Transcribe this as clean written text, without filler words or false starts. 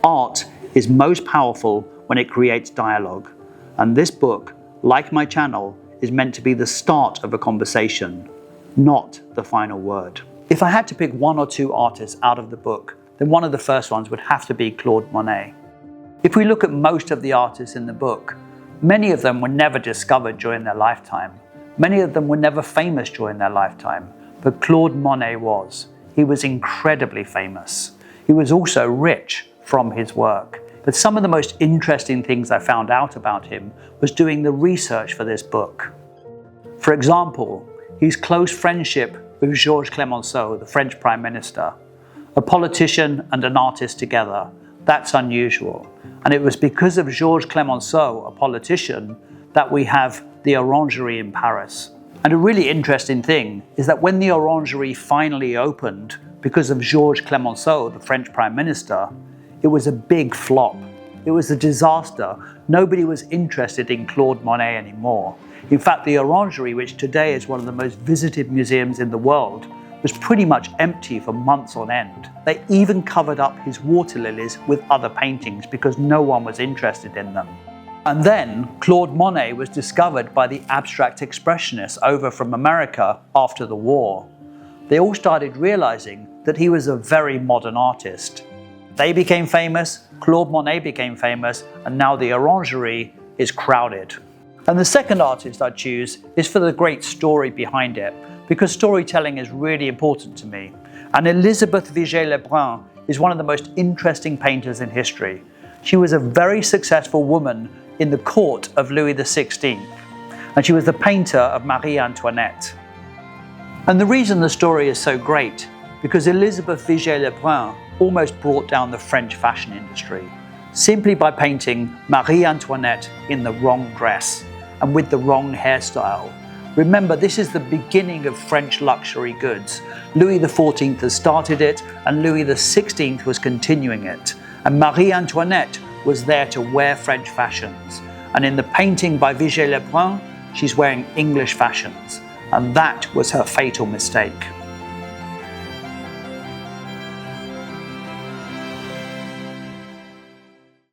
Art is most powerful when it creates dialogue, and this book, like my channel, is meant to be the start of a conversation, not the final word. If I had to pick one or two artists out of the book, then one of the first ones would have to be Claude Monet. If we look at most of the artists in the book, many of them were never discovered during their lifetime. Many of them were never famous during their lifetime, but Claude Monet was. He was incredibly famous. He was also rich from his work. But some of the most interesting things I found out about him was doing the research for this book. For example, his close friendship with Georges Clemenceau, the French Prime Minister. A politician and an artist together, that's unusual. And it was because of Georges Clemenceau, a politician, that we have the Orangerie in Paris. And a really interesting thing is that when the Orangerie finally opened, because of Georges Clemenceau, the French Prime Minister, it was a big flop. It was a disaster. Nobody was interested in Claude Monet anymore. In fact, the Orangerie, which today is one of the most visited museums in the world, was pretty much empty for months on end. They even covered up his water lilies with other paintings because no one was interested in them. And then Claude Monet was discovered by the abstract expressionists over from America after the war. They all started realizing that he was a very modern artist. They became famous, Claude Monet became famous, and now the Orangerie is crowded. And the second artist I choose is for the great story behind it, because storytelling is really important to me. And Élisabeth Vigée Le Brun is one of the most interesting painters in history. She was a very successful woman in the court of Louis XVI, and she was the painter of Marie Antoinette. And the reason the story is so great, because Élisabeth Vigée Le Brun almost brought down the French fashion industry, simply by painting Marie Antoinette in the wrong dress and with the wrong hairstyle. Remember, this is the beginning of French luxury goods. Louis XIV has started it, and Louis XVI was continuing it. And Marie Antoinette was there to wear French fashions. And in the painting by Vigée Le Brun, she's wearing English fashions. And that was her fatal mistake.